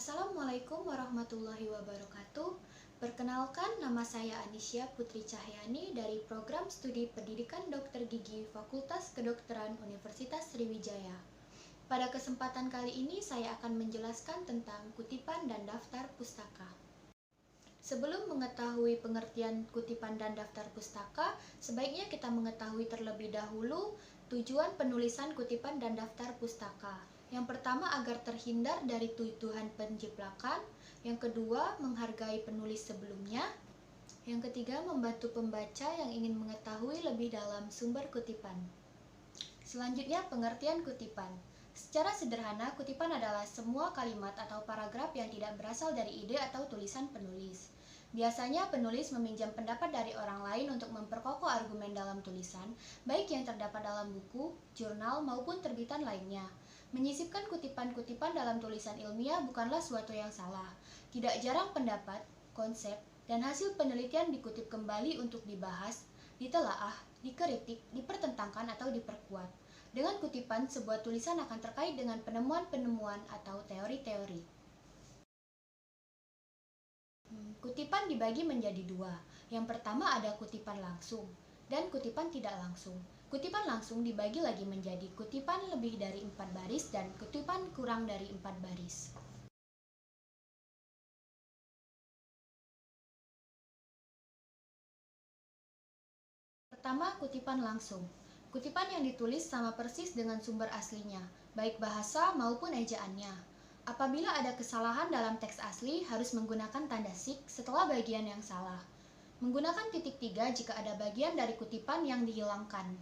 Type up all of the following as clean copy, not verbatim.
Assalamualaikum warahmatullahi wabarakatuh. Perkenalkan, nama saya Anisya Putri Cahyani dari Program Studi Pendidikan Dokter Gigi Fakultas Kedokteran Universitas Sriwijaya. Pada kesempatan kali ini saya akan menjelaskan tentang kutipan dan daftar pustaka. Sebelum mengetahui pengertian kutipan dan daftar pustaka, sebaiknya kita mengetahui terlebih dahulu tujuan penulisan kutipan dan daftar pustaka. Yang pertama, agar terhindar dari tuduhan penjiplakan. Yang kedua, menghargai penulis sebelumnya. Yang ketiga, membantu pembaca yang ingin mengetahui lebih dalam sumber kutipan. Selanjutnya, pengertian kutipan. Secara sederhana, kutipan adalah semua kalimat atau paragraf yang tidak berasal dari ide atau tulisan penulis. Biasanya penulis meminjam pendapat dari orang lain untuk memperkokoh argumen dalam tulisan, baik yang terdapat dalam buku, jurnal, maupun terbitan lainnya. Menyisipkan kutipan-kutipan dalam tulisan ilmiah bukanlah suatu yang salah. Tidak jarang pendapat, konsep, dan hasil penelitian dikutip kembali untuk dibahas, ditelaah, dikritik, dipertentangkan, atau diperkuat. Dengan kutipan, sebuah tulisan akan terkait dengan penemuan-penemuan atau teori-teori. Kutipan dibagi menjadi dua. Yang pertama ada kutipan langsung dan kutipan tidak langsung. Kutipan langsung dibagi lagi menjadi kutipan lebih dari 4 baris dan kutipan kurang dari 4 baris. Pertama, kutipan langsung. Kutipan yang ditulis sama persis dengan sumber aslinya, baik bahasa maupun ejaannya. Apabila ada kesalahan dalam teks asli, harus menggunakan tanda sik setelah bagian yang salah. Menggunakan titik 3 jika ada bagian dari kutipan yang dihilangkan.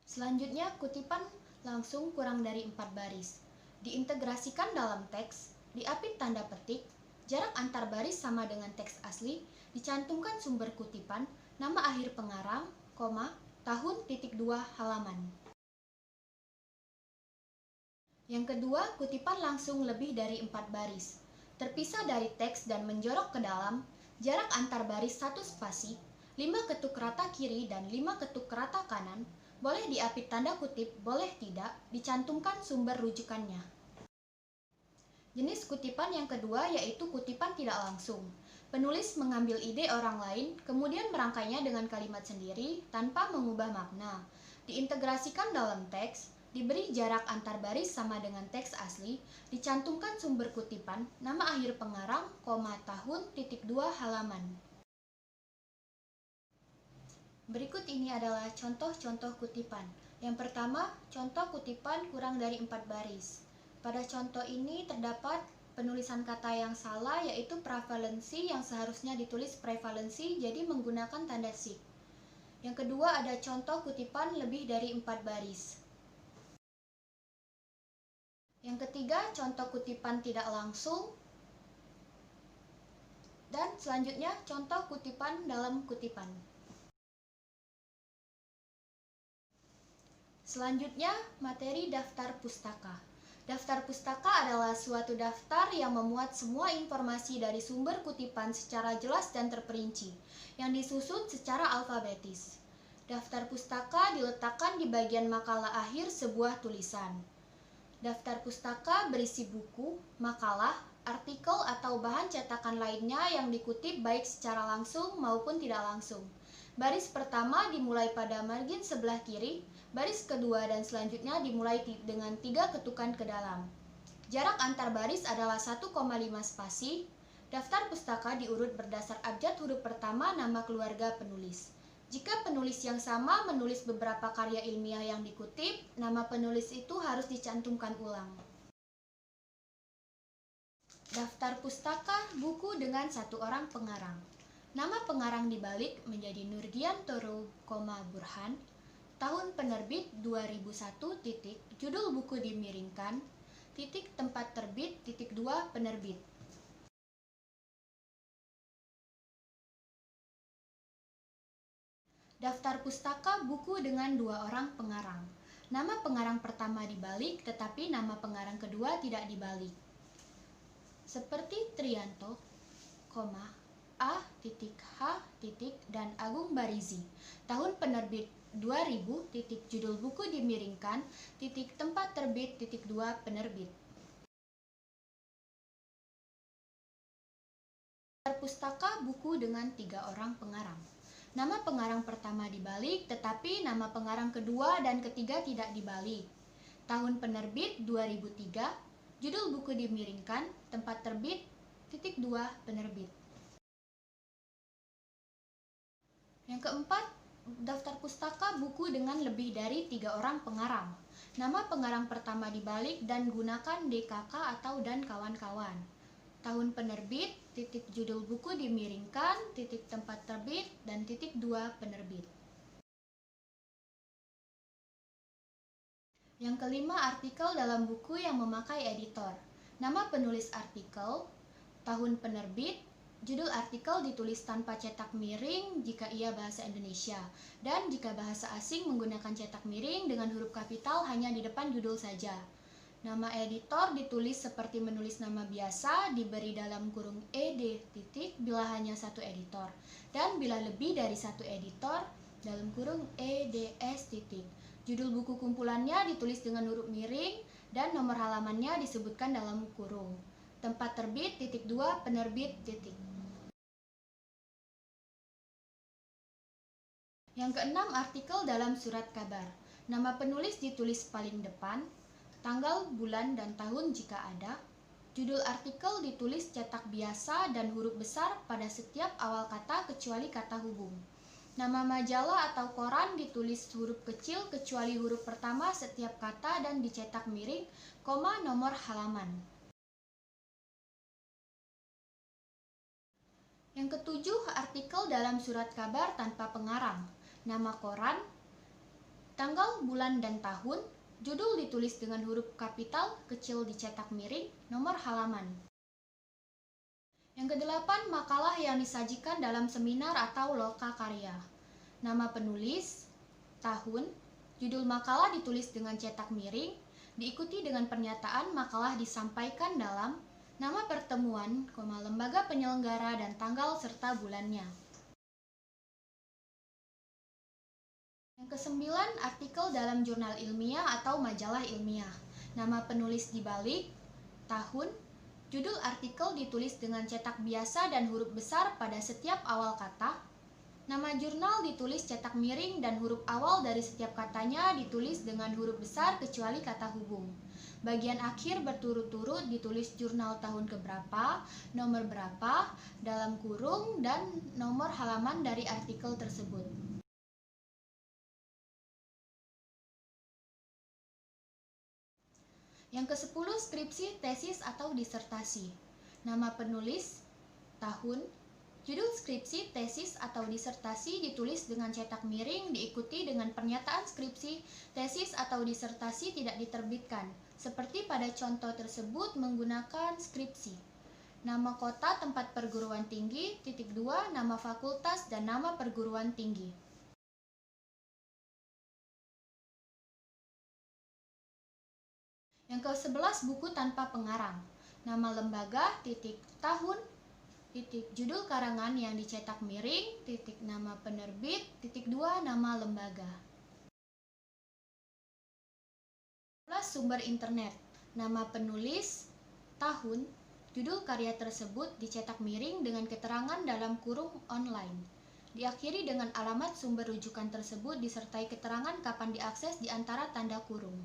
Selanjutnya, kutipan langsung kurang dari 4 baris. Diintegrasikan dalam teks, diapit tanda petik, jarak antar baris sama dengan teks asli, dicantumkan sumber kutipan, nama akhir pengarang, koma, tahun, titik 2, halaman. Yang kedua, kutipan langsung lebih dari 4 baris. Terpisah dari teks dan menjorok ke dalam, jarak antar baris 1 spasi, 5 ketuk rata kiri dan 5 ketuk rata kanan, boleh diapit tanda kutip, boleh tidak, dicantumkan sumber rujukannya. Jenis kutipan yang kedua yaitu kutipan tidak langsung. Penulis mengambil ide orang lain, kemudian merangkainya dengan kalimat sendiri tanpa mengubah makna. Diintegrasikan dalam teks, diberi jarak antar baris sama dengan teks asli, dicantumkan sumber kutipan, nama akhir pengarang, koma, tahun, titik 2, halaman. Berikut ini adalah contoh-contoh kutipan. Yang pertama, contoh kutipan kurang dari 4 baris. Pada contoh ini terdapat penulisan kata yang salah, yaitu prevalensi yang seharusnya ditulis prevalensi, jadi menggunakan tanda sik. Yang kedua ada contoh kutipan lebih dari 4 baris. Yang ketiga, contoh kutipan tidak langsung. Dan selanjutnya, contoh kutipan dalam kutipan. Selanjutnya, materi daftar pustaka. Daftar pustaka adalah suatu daftar yang memuat semua informasi dari sumber kutipan secara jelas dan terperinci, yang disusun secara alfabetis. Daftar pustaka diletakkan di bagian makalah akhir sebuah tulisan. Daftar pustaka berisi buku, makalah, artikel atau bahan cetakan lainnya yang dikutip baik secara langsung maupun tidak langsung. Baris pertama dimulai pada margin sebelah kiri, baris kedua dan selanjutnya dimulai dengan 3 ketukan ke dalam. Jarak antar baris adalah 1,5 spasi. Daftar pustaka diurut berdasar abjad huruf pertama nama keluarga penulis. Jika penulis yang sama menulis beberapa karya ilmiah yang dikutip, nama penulis itu harus dicantumkan ulang. Daftar pustaka buku dengan 1 orang pengarang. Nama pengarang dibalik menjadi Nurgiantoro, Burhan. Tahun penerbit 2001, titik, judul buku dimiringkan, titik, tempat terbit, titik 2, penerbit. Daftar pustaka buku dengan 2 orang pengarang. Nama pengarang pertama dibalik, tetapi nama pengarang kedua tidak dibalik. Seperti Trianto, A, H, dan Agung Barizi. Tahun penerbit 2000, judul buku dimiringkan, tempat terbit, 2 penerbit. Pustaka buku dengan 3 orang pengarang. Nama pengarang pertama dibalik, tetapi nama pengarang kedua dan ketiga tidak dibalik. Tahun penerbit 2003, judul buku dimiringkan, tempat terbit, 2 penerbit. Yang keempat, daftar pustaka buku dengan lebih dari 3 orang pengarang. Nama pengarang pertama dibalik dan gunakan DKK atau dan kawan-kawan. Tahun penerbit, judul buku dimiringkan, tempat terbit, dan 2 penerbit. Yang kelima, artikel dalam buku yang memakai editor. Nama penulis artikel, tahun penerbit, judul artikel ditulis tanpa cetak miring jika ia bahasa Indonesia, dan jika bahasa asing menggunakan cetak miring dengan huruf kapital hanya di depan judul saja. Nama editor ditulis seperti menulis nama biasa, diberi dalam kurung ed bila hanya satu editor, dan bila lebih dari satu editor, dalam kurung eds. Judul buku kumpulannya ditulis dengan huruf miring, dan nomor halamannya disebutkan dalam kurung. Tempat terbit, 2 penerbit, . Yang keenam, artikel dalam surat kabar. Nama penulis ditulis paling depan, tanggal, bulan, dan tahun jika ada. Judul artikel ditulis cetak biasa dan huruf besar pada setiap awal kata kecuali kata hubung. Nama majalah atau koran ditulis huruf kecil kecuali huruf pertama setiap kata dan dicetak miring, nomor halaman. Yang ketujuh, artikel dalam surat kabar tanpa pengarang. Nama koran, tanggal, bulan, dan tahun. Judul ditulis dengan huruf kapital, kecil dicetak miring, nomor halaman. Yang kedelapan, makalah yang disajikan dalam seminar atau loka karya. Nama penulis, tahun, judul makalah ditulis dengan cetak miring, diikuti dengan pernyataan makalah disampaikan dalam nama pertemuan, lembaga penyelenggara dan tanggal serta bulannya. Yang kesembilan, artikel dalam jurnal ilmiah atau majalah ilmiah. Nama penulis dibalik, tahun, judul artikel ditulis dengan cetak biasa dan huruf besar pada setiap awal kata. Nama jurnal ditulis cetak miring dan huruf awal dari setiap katanya ditulis dengan huruf besar kecuali kata hubung. Bagian akhir berturut-turut ditulis jurnal tahun keberapa, nomor berapa, dalam kurung, dan nomor halaman dari artikel tersebut. Yang ke-10, skripsi, tesis, atau disertasi. Nama penulis, tahun, judul skripsi, tesis, atau disertasi ditulis dengan cetak miring diikuti dengan pernyataan skripsi, tesis, atau disertasi tidak diterbitkan, seperti pada contoh tersebut menggunakan skripsi. Nama kota tempat perguruan tinggi, 2, nama fakultas, dan nama perguruan tinggi. Yang ke-11, buku tanpa pengarang. Nama lembaga, tahun, judul karangan yang dicetak miring, nama penerbit, 2, nama lembaga. 12, sumber internet. Nama penulis, tahun, judul karya tersebut dicetak miring dengan keterangan dalam kurung online. Diakhiri dengan alamat sumber rujukan tersebut disertai keterangan kapan diakses di antara tanda kurung.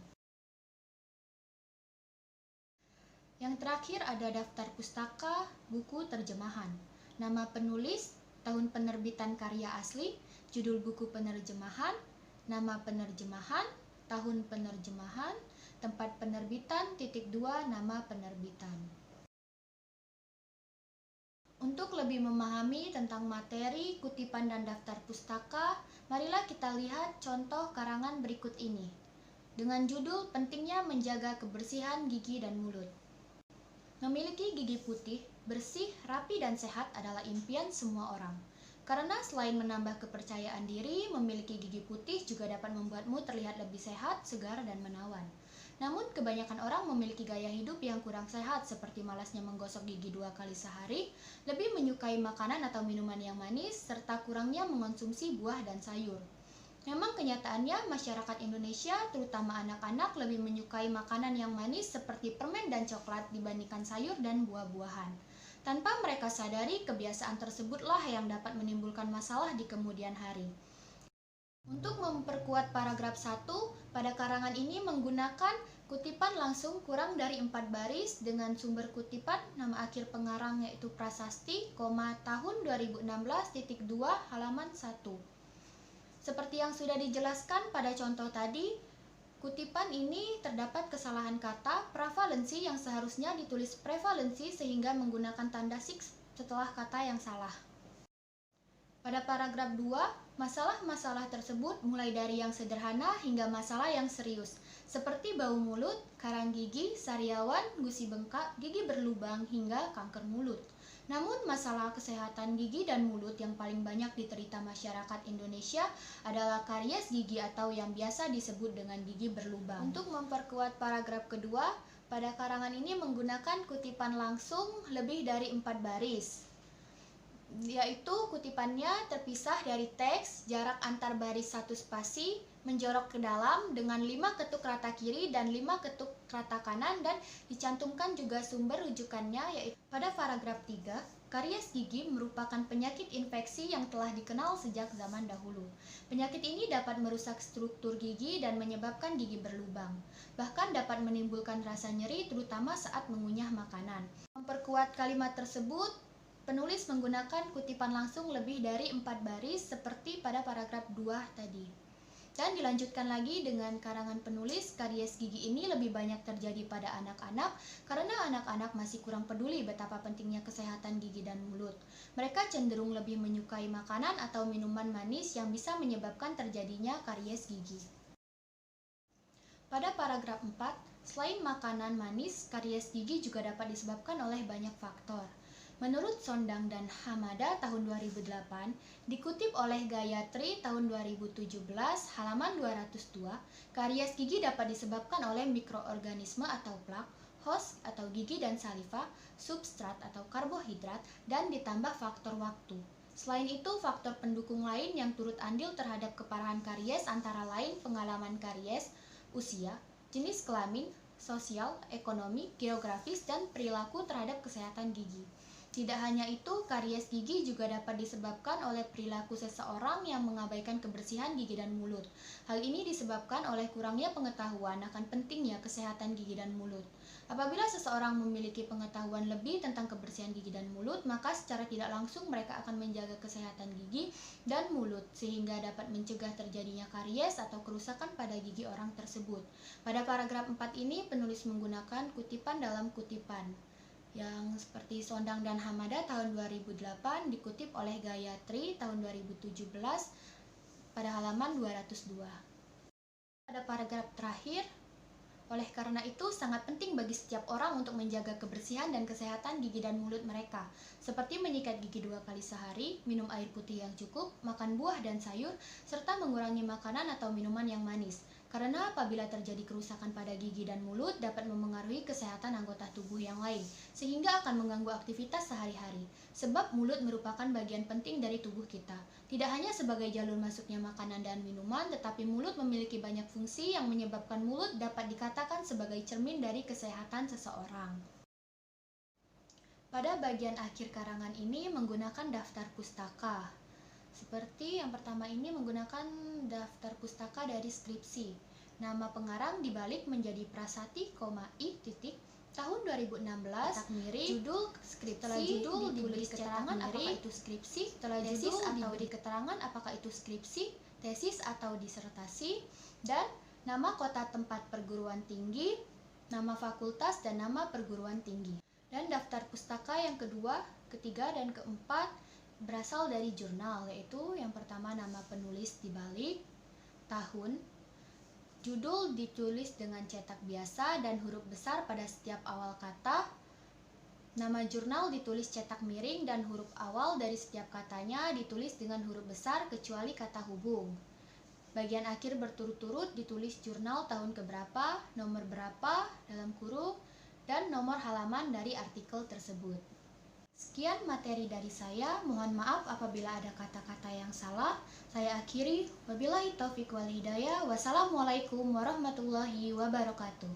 Yang terakhir ada daftar pustaka, buku terjemahan. Nama penulis, tahun penerbitan karya asli, judul buku penerjemahan, nama penerjemahan, tahun penerjemahan, tempat penerbitan, 2, nama penerbitan. Untuk lebih memahami tentang materi, kutipan, dan daftar pustaka, marilah kita lihat contoh karangan berikut ini. Dengan judul pentingnya menjaga kebersihan gigi dan mulut. Memiliki gigi putih, bersih, rapi, dan sehat adalah impian semua orang. Karena selain menambah kepercayaan diri, memiliki gigi putih juga dapat membuatmu terlihat lebih sehat, segar, dan menawan. Namun, kebanyakan orang memiliki gaya hidup yang kurang sehat, seperti malasnya menggosok gigi 2 kali sehari, lebih menyukai makanan atau minuman yang manis, serta kurangnya mengonsumsi buah dan sayur. Memang kenyataannya masyarakat Indonesia, terutama anak-anak, lebih menyukai makanan yang manis seperti permen dan coklat dibandingkan sayur dan buah-buahan. Tanpa mereka sadari, kebiasaan tersebutlah yang dapat menimbulkan masalah di kemudian hari. Untuk memperkuat paragraf 1, pada karangan ini menggunakan kutipan langsung kurang dari 4 baris dengan sumber kutipan nama akhir pengarang yaitu Prasasti, tahun 2016.2 halaman 1. Seperti yang sudah dijelaskan pada contoh tadi, kutipan ini terdapat kesalahan kata pravalensi yang seharusnya ditulis prevalensi sehingga menggunakan tanda siks setelah kata yang salah. Pada paragraf 2, masalah-masalah tersebut mulai dari yang sederhana hingga masalah yang serius, seperti bau mulut, karang gigi, sariawan, gusi bengkak, gigi berlubang, hingga kanker mulut. Namun, masalah kesehatan gigi dan mulut yang paling banyak diterita masyarakat Indonesia adalah karies gigi atau yang biasa disebut dengan gigi berlubang. Untuk memperkuat paragraf kedua, pada karangan ini menggunakan kutipan langsung lebih dari 4 baris. Yaitu kutipannya terpisah dari teks, jarak antar baris 1 spasi, menjorok ke dalam dengan 5 ketuk rata kiri dan 5 ketuk rata kanan, dan dicantumkan juga sumber rujukannya yaitu pada paragraf 3, karies gigi merupakan penyakit infeksi yang telah dikenal sejak zaman dahulu. Penyakit ini dapat merusak struktur gigi dan menyebabkan gigi berlubang. Bahkan dapat menimbulkan rasa nyeri terutama saat mengunyah makanan. Memperkuat kalimat tersebut, penulis menggunakan kutipan langsung lebih dari 4 baris seperti pada paragraf 2 tadi. Dan dilanjutkan lagi dengan karangan penulis, karies gigi ini lebih banyak terjadi pada anak-anak karena anak-anak masih kurang peduli betapa pentingnya kesehatan gigi dan mulut. Mereka cenderung lebih menyukai makanan atau minuman manis yang bisa menyebabkan terjadinya karies gigi. Pada paragraf 4, selain makanan manis, karies gigi juga dapat disebabkan oleh banyak faktor. Menurut Sondang dan Hamada tahun 2008, dikutip oleh Gayatri tahun 2017 halaman 202, karies gigi dapat disebabkan oleh mikroorganisme atau plak, host atau gigi dan saliva, substrat atau karbohidrat, dan ditambah faktor waktu. Selain itu, faktor pendukung lain yang turut andil terhadap keparahan karies antara lain pengalaman karies, usia, jenis kelamin, sosial, ekonomi, geografis, dan perilaku terhadap kesehatan gigi. Tidak hanya itu, karies gigi juga dapat disebabkan oleh perilaku seseorang yang mengabaikan kebersihan gigi dan mulut. Hal ini disebabkan oleh kurangnya pengetahuan akan pentingnya kesehatan gigi dan mulut. Apabila seseorang memiliki pengetahuan lebih tentang kebersihan gigi dan mulut, maka secara tidak langsung mereka akan menjaga kesehatan gigi dan mulut sehingga dapat mencegah terjadinya karies atau kerusakan pada gigi orang tersebut. Pada paragraf 4 ini, penulis menggunakan kutipan dalam kutipan yang seperti Sondang dan Hamada tahun 2008 dikutip oleh Gayatri tahun 2017 pada halaman 202. Pada paragraf terakhir, oleh karena itu sangat penting bagi setiap orang untuk menjaga kebersihan dan kesehatan gigi dan mulut mereka, seperti menyikat gigi 2 kali sehari, minum air putih yang cukup, makan buah dan sayur, serta mengurangi makanan atau minuman yang manis. Karena apabila terjadi kerusakan pada gigi dan mulut dapat memengaruhi kesehatan anggota tubuh yang lain, sehingga akan mengganggu aktivitas sehari-hari. Sebab mulut merupakan bagian penting dari tubuh kita. Tidak hanya sebagai jalur masuknya makanan dan minuman, tetapi mulut memiliki banyak fungsi yang menyebabkan mulut dapat dikatakan sebagai cermin dari kesehatan seseorang. Pada bagian akhir karangan ini menggunakan daftar pustaka. Seperti yang pertama ini menggunakan daftar pustaka dari skripsi. Nama pengarang dibalik menjadi Prasasti, I, tahun 2016, cetak miring, judul skripsi, setelah judul diberi keterangan apakah itu skripsi, setelah tesis atau diberi keterangan apakah itu skripsi, tesis atau disertasi, dan nama kota tempat perguruan tinggi, nama fakultas, dan nama perguruan tinggi. Dan daftar pustaka yang kedua, ketiga, dan keempat berasal dari jurnal, yaitu yang pertama nama penulis dibalik, tahun, judul ditulis dengan cetak biasa dan huruf besar pada setiap awal kata, nama jurnal ditulis cetak miring dan huruf awal dari setiap katanya ditulis dengan huruf besar kecuali kata hubung. Bagian akhir berturut-turut ditulis jurnal tahun keberapa, nomor berapa dalam kurung, dan nomor halaman dari artikel tersebut. Sekian materi dari saya, mohon maaf apabila ada kata-kata yang salah. Saya akhiri, wabillahi taufiq wal hidayah. Wassalamualaikum warahmatullahi wabarakatuh.